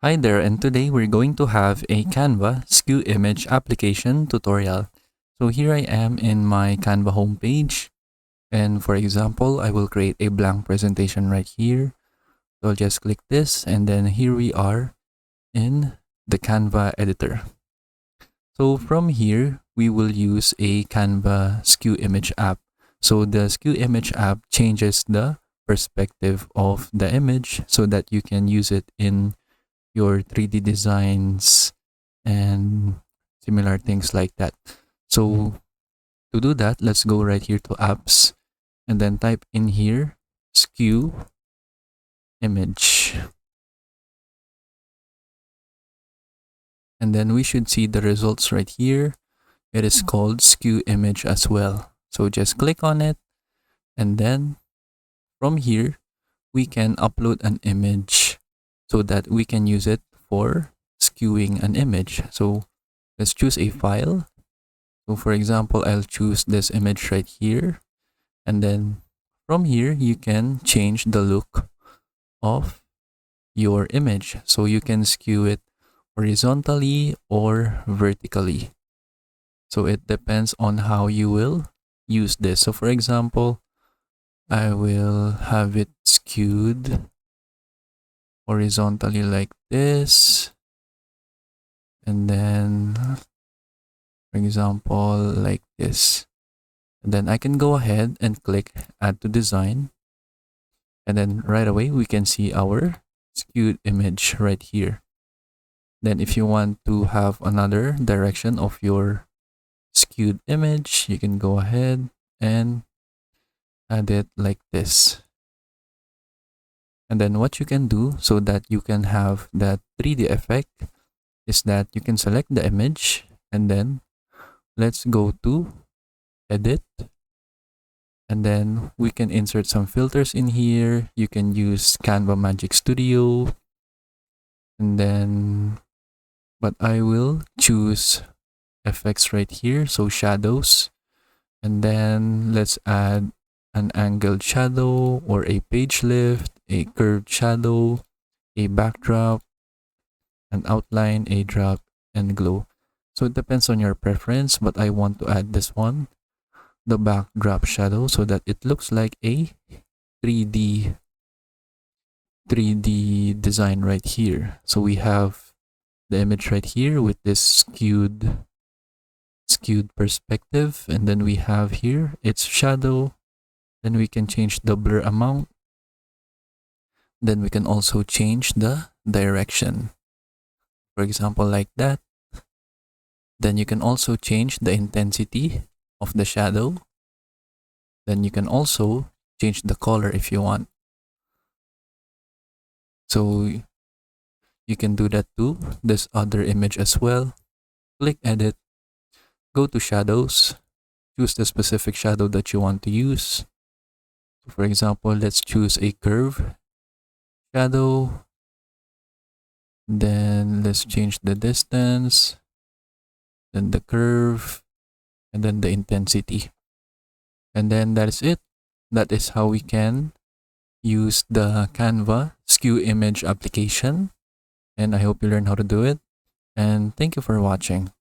Hi there, and today we're going to have a Canva Skew Image application tutorial. So here I am in my Canva homepage, and for example, I will create a blank presentation right here. So I'll just click this, and then here we are in the Canva editor. So from here, we will use a Canva Skew Image App. So the Skew Image App changes the perspective of the image so that you can use it in your 3D designs and similar things like that. So to do that, let's go right here to apps and then type in here Skew Image. And then we should see the results right here. It is called Skew Image as well. So just click on it, and then from here we can upload an image so that we can use it for skewing an image. So let's choose a file. So for example, I'll choose this image right here, and then from here you can change the look of your image. So you can skew it horizontally or vertically. So it depends on how you will use this. So for example, I will have it skewed horizontally like this, and then for example like this, and then I can go ahead and click add to design, and then right away we can see our skewed image right here. Then if you want to have another direction of your skewed image, you can go ahead and add it like this. And then what you can do so that you can have that 3D effect is that you can select the image, and then let's go to edit, and then we can insert some filters in here. You can use Canva Magic Studio, and then but I will choose effects right here, so shadows, and then let's add an angled shadow or a page lift, a curved shadow, a backdrop, an outline, a drop, and glow. So it depends on your preference, but I want to add this one, the backdrop shadow, so that it looks like a 3D 3D design right here. So we have the image right here with this skewed perspective, and then we have here its shadow. Then we can change the blur amount. Then we can also change the direction, for example like that. Then you can also change the intensity of the shadow. Then you can also change the color if you want. So you can do that to this other image as well. Click edit, go to shadows, choose the specific shadow that you want to use. For example, let's choose a curve shadow. Then let's change the distance, then the curve, and then the intensity. And then that's it. That is how we can use the Canva Skew Image application. And I hope you learn how to do it. And thank you for watching.